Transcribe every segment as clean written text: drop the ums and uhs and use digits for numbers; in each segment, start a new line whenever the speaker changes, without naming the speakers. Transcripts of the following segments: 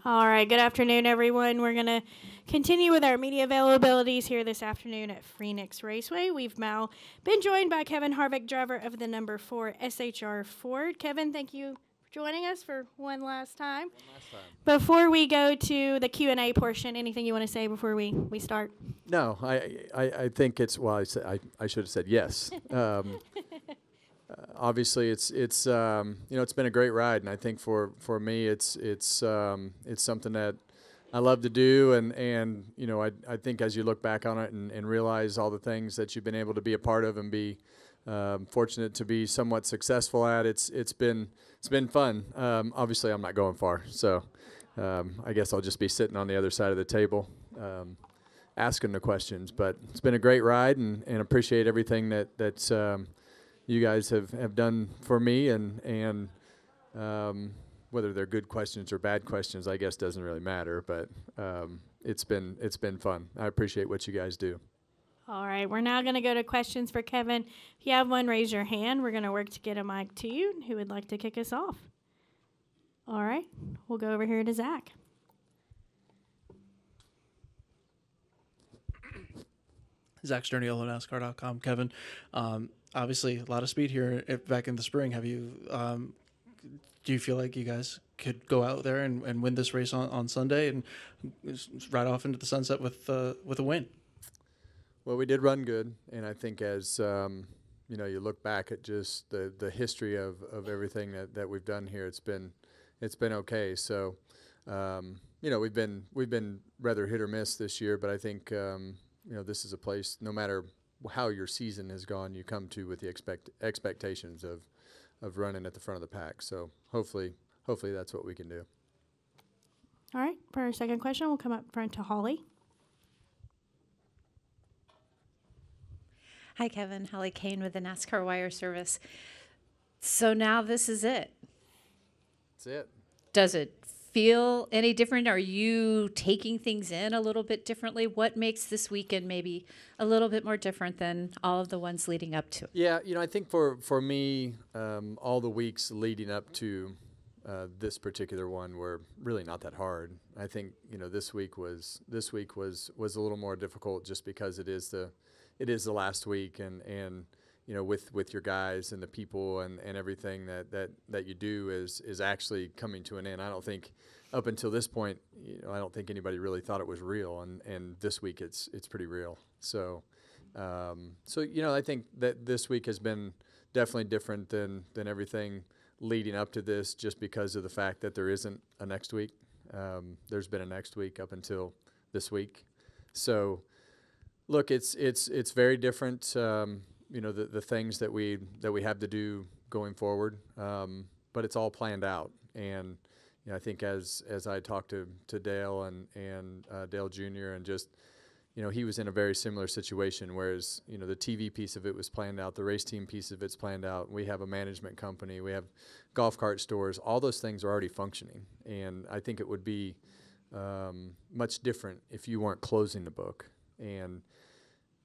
All right, good afternoon, everyone. We're going to continue with our media availabilities here this afternoon at Phoenix Raceway. We've now been joined by Kevin Harvick, driver of the number 4 SHR Ford. Kevin, thank you for joining us for one last time. Before we go to the Q&A portion, anything you want to say before we start?
No, I think it's, well, I should have said yes. Obviously, it's you know, it's been a great ride, and I think for me, it's something that I love to do, and you know, I think as you look back on it and realize all the things that you've been able to be a part of and be fortunate to be somewhat successful at, it's been fun. Obviously, I'm not going far, so I guess I'll just be sitting on the other side of the table. Asking the questions, but it's been a great ride, and appreciate everything that's you guys have done for me, and whether they're good questions or bad questions, I guess doesn't really matter. But it's been fun. I appreciate what you guys do.
All right, we're now going to go to questions for Kevin. If you have one, raise your hand. We're going to work to get a mic to you. Who would like to kick us off? All right, we'll go over here to Zach.
Zach Sterniolo, NASCAR.com. Kevin, obviously a lot of speed here back in the spring. Have you? Do you feel like you guys could go out there and win this race on Sunday and ride off into the sunset with a win?
Well, we did run good, and I think as you know, you look back at just the history of everything that we've done here, it's been okay. So you know, we've been rather hit or miss this year, but I think you know, this is a place, no matter how your season has gone, you come to with the expectations of running at the front of the pack. So hopefully that's what we can do.
All right, for our second question, we'll come up front to Holly.
Hi, Kevin. Holly Kane with the NASCAR Wire Service. So now this is it.
That's it.
Does it feel any different? Are you taking things in a little bit differently? What makes this weekend maybe a little bit more different than all of the ones leading up to it?
Yeah, you know, I think for me, all the weeks leading up to this particular one were really not that hard. I think, you know, this week was a little more difficult just because it is the last week, and you know, with your guys and the people and everything that you do is actually coming to an end. I don't think up until this point, you know, I don't think anybody really thought it was real, and this week it's pretty real. So you know, I think that this week has been definitely different than everything leading up to this, just because of the fact that there isn't a next week. There's been a next week up until this week. So look, it's very different. You know, the things that we have to do going forward, but it's all planned out. And you know, I think as I talked to Dale and Dale Jr., and just, you know, he was in a very similar situation, whereas, you know, the TV piece of it was planned out, the race team piece of it's planned out. We have a management company, we have golf cart stores, all those things are already functioning. And I think it would be much different if you weren't closing the book. And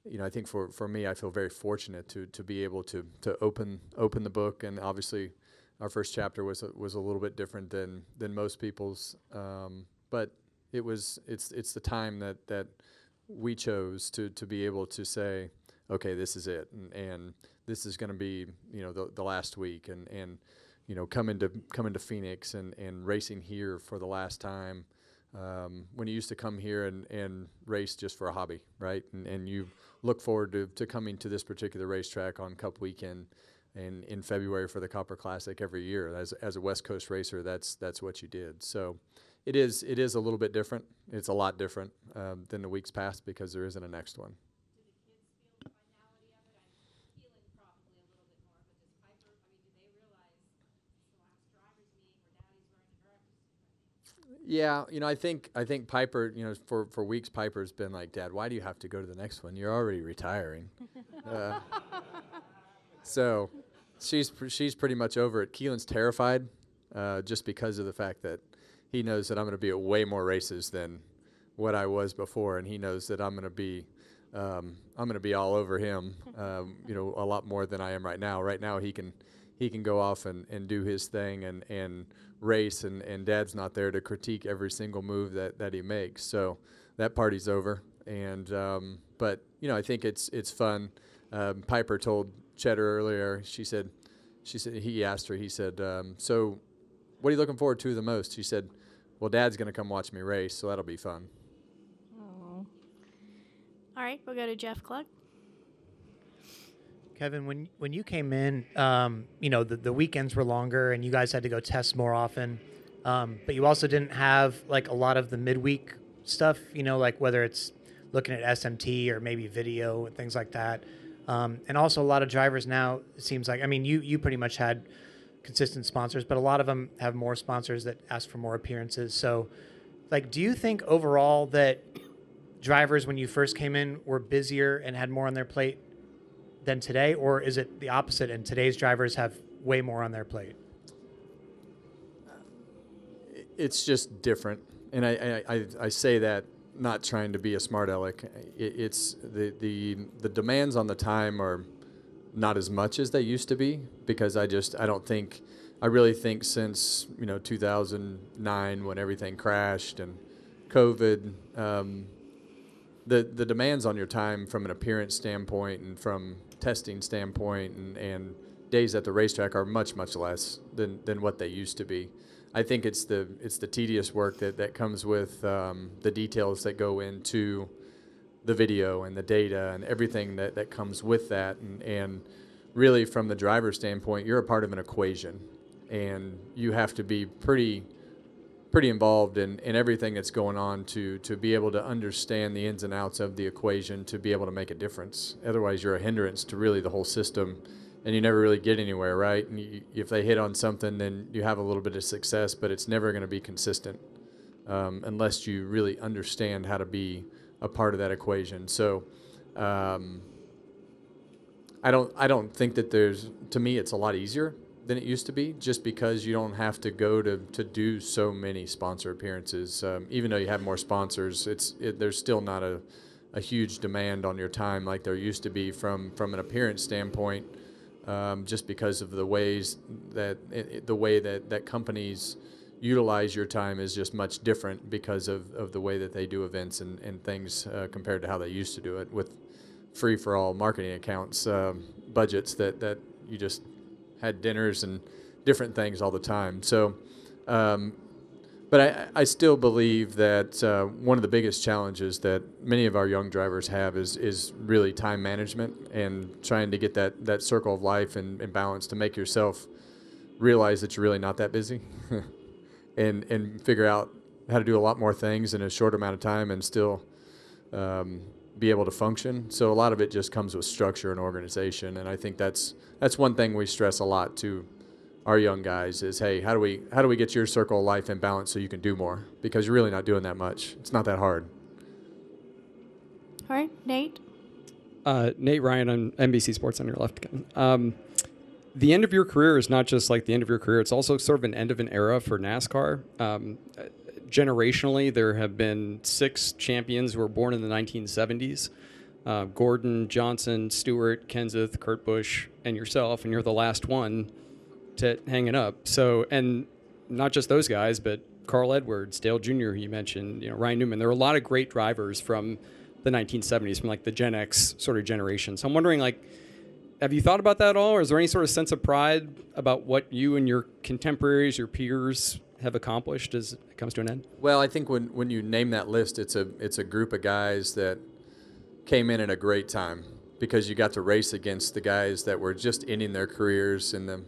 you know, I think for me, I feel very fortunate to be able to open the book, and obviously, our first chapter was a little bit different than most people's, but it's the time that we chose to be able to say, okay, this is it, and this is going to be, you know, the last week, and you know, coming to Phoenix and racing here for the last time. When you used to come here and race just for a hobby, right? And you look forward to coming to this particular racetrack on Cup weekend and in February for the Copper Classic every year. As a West Coast racer, that's what you did. So it is a little bit different. It's a lot different than the weeks past, because there isn't a next one.
Do the kids feel the finality of it? I'm feeling probably a little bit more, but does Piper, I mean, do they realize it's the last drivers meeting where Daddy's running her?
Yeah, you know, I think Piper, you know, for weeks Piper's been like, Dad, why do you have to go to the next one? You're already retiring. So she's pretty much over it. Keelan's terrified, just because of the fact that he knows that I'm going to be at way more races than what I was before, and he knows that I'm going to be all over him, you know, a lot more than I am right now. Right now he can he can go off and do his thing and race, and Dad's not there to critique every single move that he makes. So that party's over. And but I think it's fun. Piper told Cheddar earlier. She said he asked her. He said, "So, what are you looking forward to the most?" She said, "Well, Dad's going to come watch me race, so that'll be fun."
Oh. All right, we'll go to Jeff Cluck.
Kevin, when you came in, the weekends were longer and you guys had to go test more often, but you also didn't have like a lot of the midweek stuff, like whether it's looking at SMT or maybe video and things like that. And also a lot of drivers now, it seems like, you pretty much had consistent sponsors, but a lot of them have more sponsors that ask for more appearances. So, like, do you think overall that drivers when you first came in were busier and had more on their plate than today, or is it the opposite and today's drivers have way more on their plate?
It's just different, and I say that not trying to be a smart aleck. It's the demands on the time are not as much as they used to be, because I really think since 2009 when everything crashed and COVID, the demands on your time from an appearance standpoint and from testing standpoint and days at the racetrack are much less than what they used to be. I think it's the tedious work that comes with the details that go into the video and the data and everything that comes with that. And really, from the driver's standpoint, you're a part of an equation, and you have to be pretty involved in everything that's going on to be able to understand the ins and outs of the equation to be able to make a difference. Otherwise, you're a hindrance to really the whole system, and you never really get anywhere, right? And if they hit on something, then you have a little bit of success, but it's never going to be consistent unless you really understand how to be a part of that equation. So I don't think that to me, it's a lot easier than it used to be, just because you don't have to go to do so many sponsor appearances. Even though you have more sponsors, there's still not a huge demand on your time like there used to be from an appearance standpoint, just because of the way that companies utilize your time is just much different because of the way that they do events and things compared to how they used to do it with free-for-all marketing accounts, budgets that you just had dinners and different things all the time. So, but I still believe that one of the biggest challenges that many of our young drivers have is really time management and trying to get that circle of life and balance to make yourself realize that you're really not that busy and figure out how to do a lot more things in a short amount of time and still be able to function. So a lot of it just comes with structure and organization, and I think that's one thing we stress a lot to our young guys is, hey, how do we get your circle of life in balance so you can do more? Because you're really not doing that much. It's not that hard.
All right, Nate.
Nate Ryan on NBC Sports on your left again. The end of your career is not just like the end of your career. It's also sort of an end of an era for NASCAR. Generationally, there have been 6 champions who were born in the 1970s. Gordon, Johnson, Stewart, Kenseth, Kurt Busch, and yourself, and you're the last one to hang it up. So, and not just those guys, but Carl Edwards, Dale Jr., who you mentioned, Ryan Newman. There are a lot of great drivers from the 1970s, from like the Gen X sort of generation. So I'm wondering, like, have you thought about that at all, or is there any sort of sense of pride about what you and your contemporaries, your peers, have accomplished as it comes to an end?
Well, I think when you name that list, it's a group of guys that came in at a great time, because you got to race against the guys that were just ending their careers in the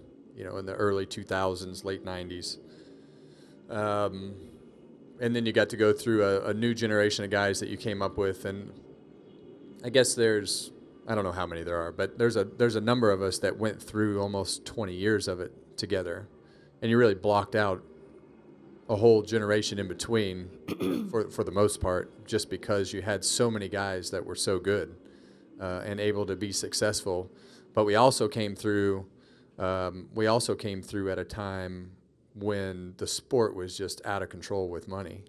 early 2000s, late 90s. And then you got to go through a new generation of guys that you came up with, and I guess I don't know how many there are, but there's a number of us that went through almost 20 years of it together, and you really blocked out a whole generation in between for the most part, just because you had so many guys that were so good and able to be successful. But we also came through at a time when the sport was just out of control with money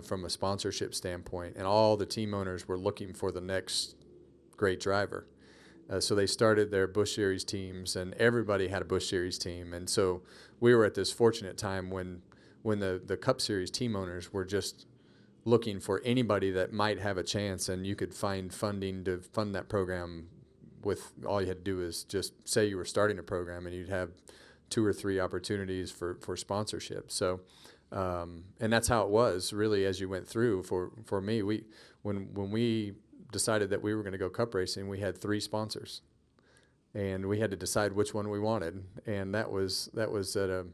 from a sponsorship standpoint, and all the team owners were looking for the next great driver. So they started their Busch Series teams, and everybody had a Busch Series team. And so we were at this fortunate time when the Cup Series team owners were just looking for anybody that might have a chance, and you could find funding to fund that program. With all you had to do is just say you were starting a program, and you'd have 2 or 3 opportunities for sponsorship. So, and that's how it was really as you went through. For me, when we decided that we were going to go cup racing, we had 3 sponsors, and we had to decide which one we wanted, and that was at a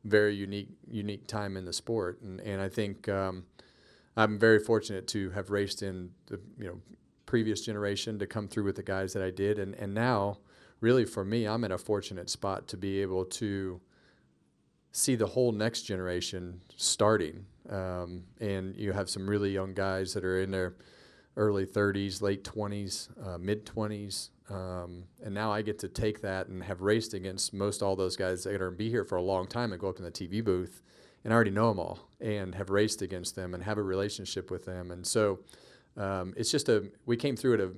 very unique time in the sport, and I think I'm very fortunate to have raced in the previous generation to come through with the guys that I did, and now really for me, I'm in a fortunate spot to be able to see the whole next generation starting, and you have some really young guys that are in their early 30s, late 20s, mid 20s, and now I get to take that and have raced against most all those guys that are going to be here for a long time and go up in the TV booth, and I already know them all and have raced against them and have a relationship with them, and so it's just we came through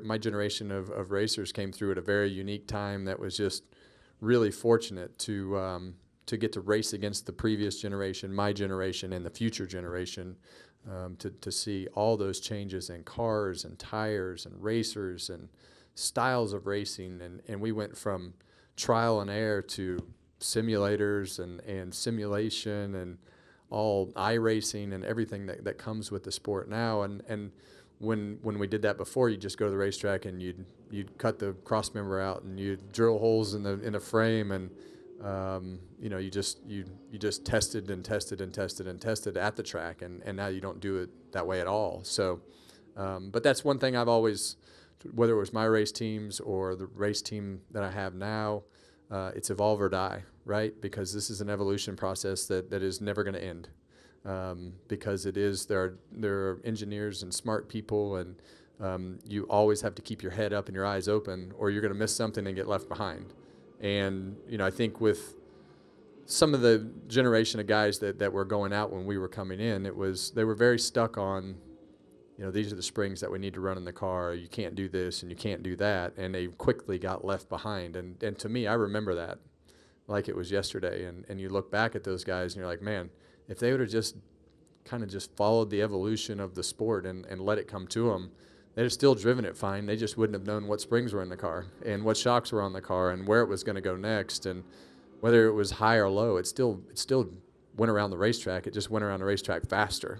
my generation of racers came through at a very unique time that was just really fortunate to get to race against the previous generation, my generation, and the future generation. To see all those changes in cars and tires and racers and styles of racing. And we went from trial and error to simulators and simulation and all iRacing and everything that comes with the sport now. And when we did that before, you'd just go to the racetrack and you'd cut the cross member out and you'd drill holes in the frame, and you just tested and tested and tested and tested at the track, and now you don't do it that way at all. So, but that's one thing I've always, whether it was my race teams or the race team that I have now, it's evolve or die, right? Because this is an evolution process that is never going to end, because there are engineers and smart people, and you always have to keep your head up and your eyes open, or you're going to miss something and get left behind. And, I think with some of the generation of guys that were going out when we were coming in, they were very stuck on, these are the springs that we need to run in the car. You can't do this and you can't do that. And they quickly got left behind. And to me, I remember that like it was yesterday. And you look back at those guys and you're like, man, if they would have just kind of just followed the evolution of the sport and let it come to them, they'd have still driven it fine. They just wouldn't have known what springs were in the car and what shocks were on the car and where it was going to go next, and whether it was high or low. It still went around the racetrack. It just went around the racetrack faster.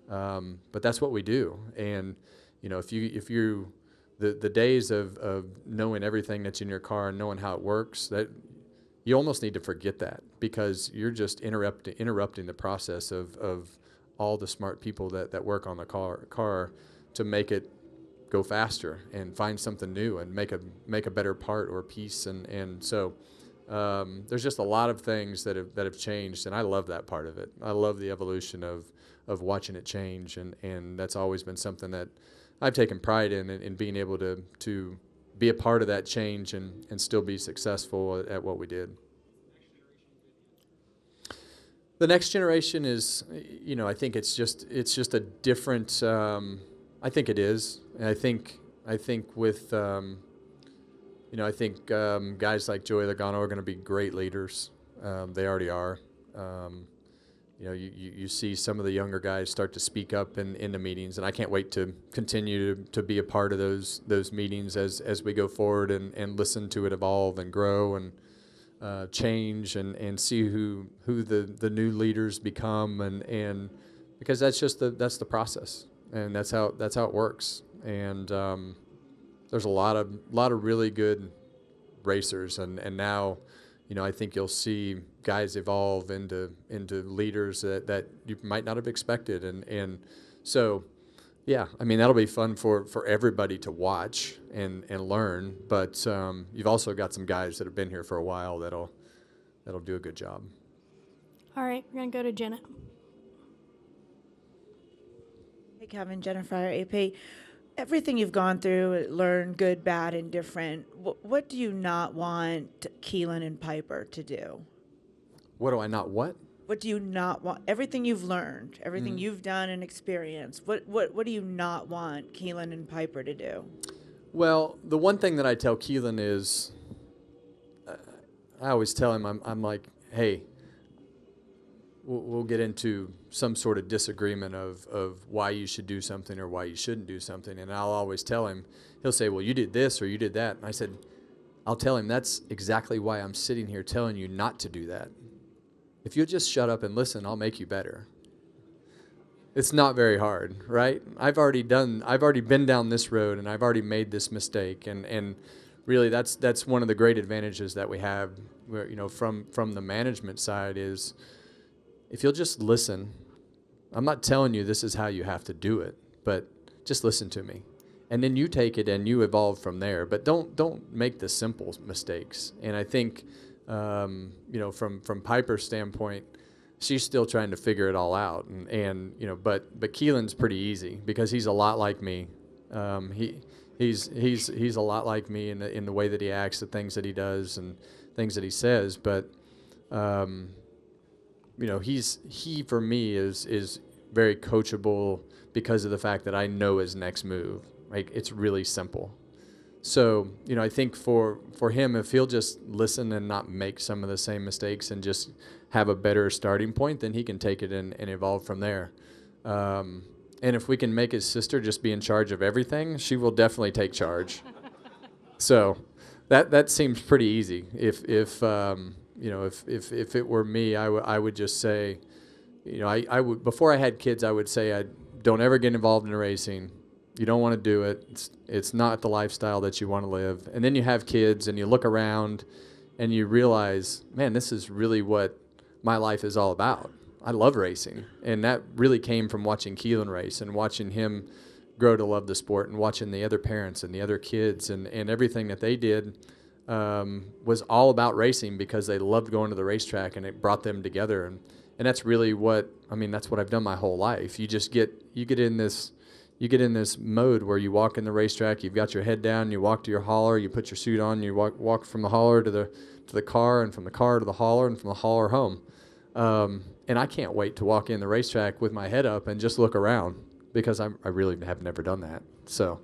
But that's what we do. And if you the days of knowing everything that's in your car and knowing how it works, that you almost need to forget that, because you're just interrupting the process of all the smart people that work on the car to make it go faster and find something new and make a better part or piece, and so there's just a lot of things that have changed, and I love that part of it. I love the evolution of watching it change, and that's always been something that I've taken pride in being able to be a part of that change and still be successful at what we did. The next generation is, I think it's just a different. I think it is. And I think with, I think guys like Joey Logano are going to be great leaders. They already are. You see some of the younger guys start to speak up in the meetings, and I can't wait to continue to be a part of those meetings as we go forward and listen to it evolve and grow and change and see who the new leaders become, and because that's the process, and that's how it works. And there's a lot of really good racers, and now I think you'll see guys evolve into leaders that you might not have expected, and so yeah, I mean, that'll be fun for everybody to watch and learn, but you've also got some guys that have been here for a while that'll do a good job.
All right, we're going to go to Jenna.
Hey, Kevin, Jennifer, AP. Everything you've gone through, learned good, bad, and different, what do you not want Keelan and Piper to do?
What do I not what?
What do you not want? Everything you've learned, everything you've done and experienced, what do you not want Keelan and Piper to do?
Well, the one thing that I tell Keelan is, I always tell him, I'm like, hey, we'll get into some sort of disagreement of why you should do something or why you shouldn't do something. And I'll always tell him, he'll say, well, you did this or you did that. And I said, I'll tell him, that's exactly why I'm sitting here telling you not to do that. If you'll just shut up and listen, I'll make you better. It's not very hard, right? I've already been down this road, and I've already made this mistake, and really that's one of the great advantages that we have, where, from the management side is, if you'll just listen. I'm not telling you this is how you have to do it, but just listen to me, and then you take it and you evolve from there. But don't make the simple mistakes. And I think, from Piper's standpoint, she's still trying to figure it all out, but Keelan's pretty easy because he's a lot like me. He's a lot like me in the way that he acts, the things that he does, and things that he says. But he for me is very coachable because of the fact that I know his next move. Like, it's really simple. So I think for him, if he'll just listen and not make some of the same mistakes and just have a better starting point, then he can take it and evolve from there. And if we can make his sister just be in charge of everything, she will definitely take charge. So that seems pretty easy. If it were me, I would just say, I would, before I had kids, I would say, don't ever get involved in racing. You don't want to do it. It's not the lifestyle that you want to live. And then you have kids and you look around and you realize, man, this is really what my life is all about. I love racing. And that really came from watching Keelan race and watching him grow to love the sport, and watching the other parents and the other kids and everything that they did was all about racing because they loved going to the racetrack, and it brought them together. And that's really that's what I've done my whole life. You get in this mode where you walk in the racetrack, you've got your head down, you walk to your hauler, you put your suit on, you walk from the hauler to the car, and from the car to the hauler, and from the hauler home. And I can't wait to walk in the racetrack with my head up and just look around, because I really have never done that. So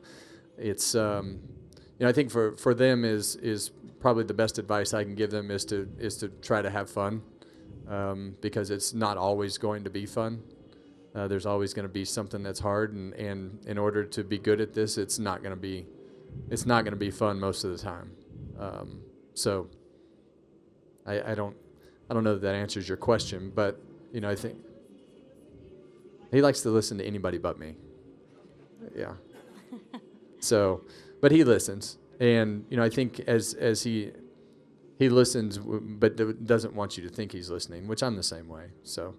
it's I think for them is probably the best advice I can give them is to try to have fun, because it's not always going to be fun. There's always going to be something that's hard, and in order to be good at this, it's not going to be fun most of the time. So I don't know that answers your question, but I think he likes to listen to anybody but me. Yeah. So, but he listens, and I think as he listens, but doesn't want you to think he's listening, which I'm the same way. So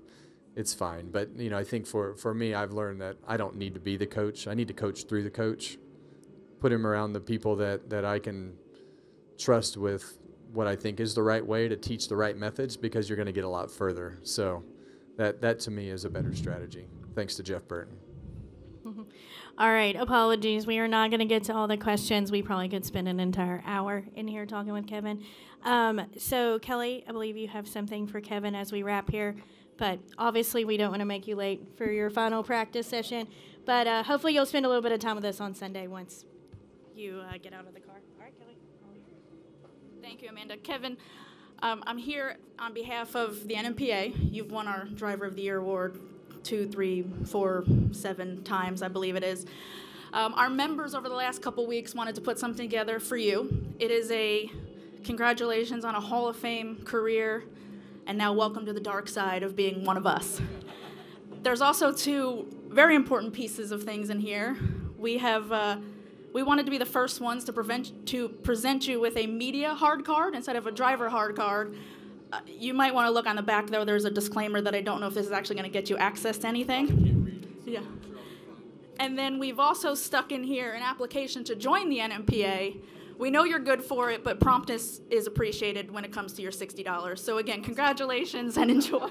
it's fine. But I think for me, I've learned that I don't need to be the coach. I need to coach through the coach, put him around the people that I can trust with what I think is the right way to teach the right methods, because you're going to get a lot further. So that to me is a better strategy, thanks to Jeff Burton.
All right, apologies. We are not going to get to all the questions. We probably could spend an entire hour in here talking with Kevin. So, Kelly, I believe you have something for Kevin as we wrap here. But obviously, we don't want to make you late for your final practice session. But hopefully you'll spend a little bit of time with us on Sunday once you get out of the car. All right, Kelly.
Thank you, Amanda. Kevin, I'm here on behalf of the NMPA. You've won our Driver of the Year award 2, 3, 4, 7 times, I believe it is. Our members over the last couple weeks wanted to put something together for you. It is a congratulations on a Hall of Fame career, and now welcome to the dark side of being one of us. There's also 2 very important pieces of things in here. We wanted to be the first ones to present you with a media hard card instead of a driver hard card. You might want to look on the back, though. There's a disclaimer that I don't know if this is actually going to get you access to anything. Yeah. And then we've also stuck in here an application to join the NMPA. We know you're good for it, but promptness is appreciated when it comes to your $60. So again, congratulations and enjoy.